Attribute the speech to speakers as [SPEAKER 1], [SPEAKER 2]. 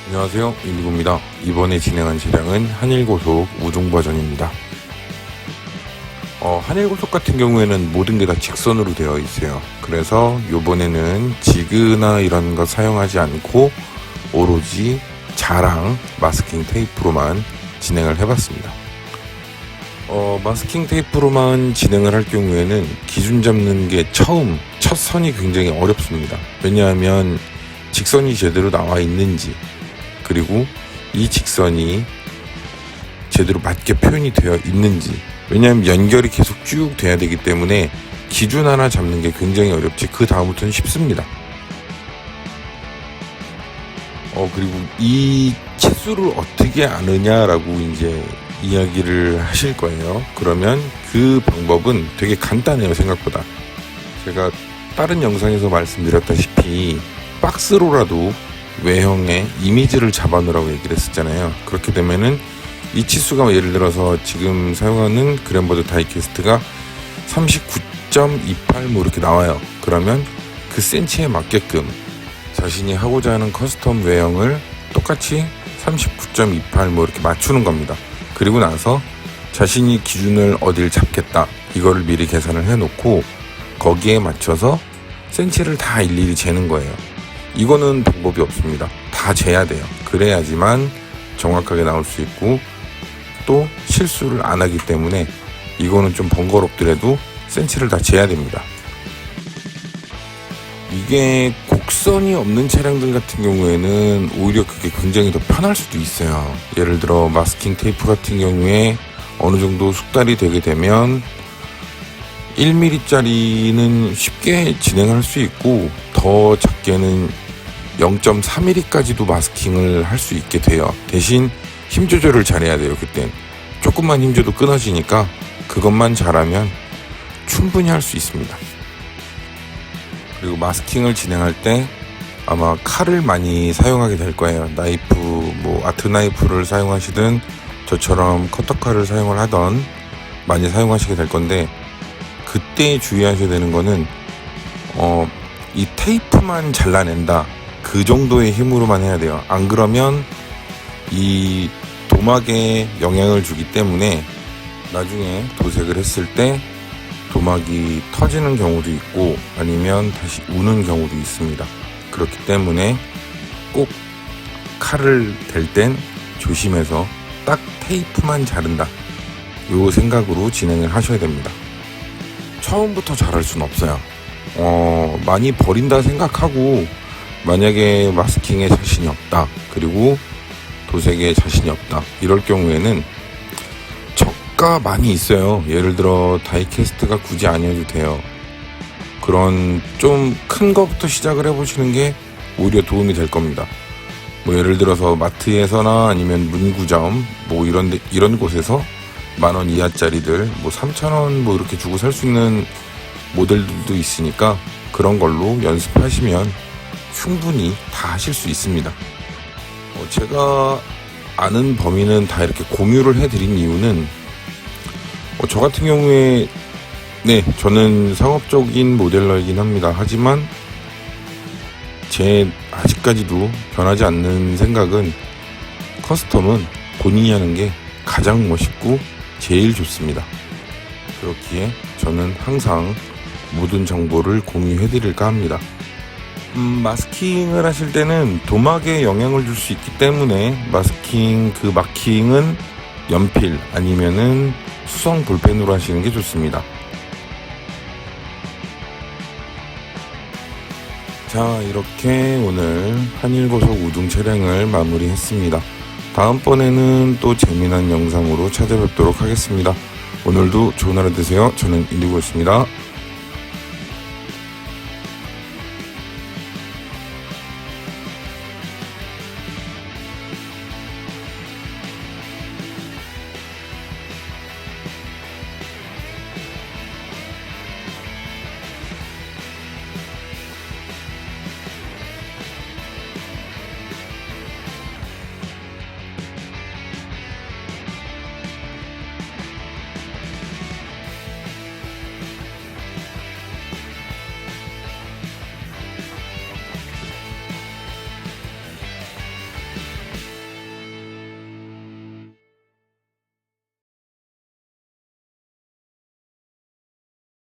[SPEAKER 1] 안녕하세요, 인디고입니다. 이번에 진행한 차량은 한일고속 우중 버전입니다. 한일고속 같은 경우에는 모든 게 다 직선으로 되어 있어요. 그래서 이번에는 지그나 이런 거 사용하지 않고 오로지 자랑 마스킹 테이프로만 진행을 해봤습니다. 마스킹 테이프로만 진행을 할 경우에는 기준 잡는 게 첫 선이 굉장히 어렵습니다. 왜냐하면 직선이 제대로 나와 있는지, 그리고 이 직선이 제대로 맞게 표현이 되어 있는지, 왜냐하면 연결이 계속 쭉 돼야 되기 때문에 기준 하나 잡는 게 굉장히 어렵지 그 다음부터는 쉽습니다. 그리고 이 치수를 어떻게 아느냐라고 이제 이야기를 하실 거예요. 그러면 그 방법은 되게 간단해요, 생각보다. 제가 다른 영상에서 말씀드렸다시피 박스로라도 외형의 이미지를 잡아놓으라고 얘기를 했었잖아요. 그렇게 되면은 이 치수가 예를 들어서 지금 사용하는 그랜버드 다이캐스트가 39.28 뭐 이렇게 나와요. 그러면 그 센치에 맞게끔 자신이 하고자 하는 커스텀 외형을 똑같이 39.28 뭐 이렇게 맞추는 겁니다. 그리고 나서 자신이 기준을 어딜 잡겠다 이거를 미리 계산을 해놓고 거기에 맞춰서 센치를 다 일일이 재는 거예요. 이거는 방법이 없습니다. 다 재야 돼요. 그래야지만 정확하게 나올 수 있고 또 실수를 안 하기 때문에 이거는 좀 번거롭더라도 센치를 다 재야 됩니다. 이게 곡선이 없는 차량들 같은 경우에는 오히려 그게 굉장히 더 편할 수도 있어요. 예를 들어 마스킹 테이프 같은 경우에 어느 정도 숙달이 되게 되면 1mm짜리는 쉽게 진행할 수 있고 더 작게는 0.3mm까지도 마스킹을 할 수 있게 돼요. 대신 힘 조절을 잘해야 돼요. 그땐 조금만 힘 줘도 끊어지니까 그것만 잘하면 충분히 할 수 있습니다. 그리고 마스킹을 진행할 때 아마 칼을 많이 사용하게 될 거예요. 나이프, 아트 나이프를 사용하시든 저처럼 커터칼을 사용을 하던 많이 사용하시게 될 건데, 그때 주의하셔야 되는 거는 이 테이프만 잘라낸다 그 정도의 힘으로만 해야 돼요. 안 그러면 이 도막에 영향을 주기 때문에 나중에 도색을 했을 때 도막이 터지는 경우도 있고 아니면 다시 우는 경우도 있습니다. 그렇기 때문에 꼭 칼을 댈 땐 조심해서 딱 테이프만 자른다 요 생각으로 진행을 하셔야 됩니다. 처음부터 잘할 수는 없어요. 많이 버린다 생각하고 만약에 마스킹에 자신이 없다, 그리고 도색에 자신이 없다 이럴 경우에는 저가 많이 있어요. 예를 들어 다이캐스트가 굳이 아니어도 돼요. 그런 좀 큰 거부터 시작을 해보시는 게 오히려 도움이 될 겁니다. 예를 들어서 마트에서나 아니면 문구점 이런 곳에서 10,000원 이하짜리들 3,000원 이렇게 주고 살 수 있는 모델들도 있으니까 그런 걸로 연습하시면 충분히 다 하실 수 있습니다. 제가 아는 범위는 다 이렇게 공유를 해드린 이유는 저 같은 경우에 저는 상업적인 모델러이긴 합니다. 하지만 제 아직까지도 변하지 않는 생각은 커스텀은 본인이 하는 게 가장 멋있고 제일 좋습니다. 그렇기에 저는 항상 모든 정보를 공유해드릴까 합니다. 마스킹을 하실 때는 도막에 영향을 줄 수 있기 때문에 마스킹 그 마킹은 연필 아니면은 수성 볼펜으로 하시는 게 좋습니다. 자, 이렇게 오늘 한일고속 우중 차량을 마무리했습니다. 다음번에는 또 재미난 영상으로 찾아뵙도록 하겠습니다. 오늘도 좋은 하루 되세요. 저는 인디고였습니다.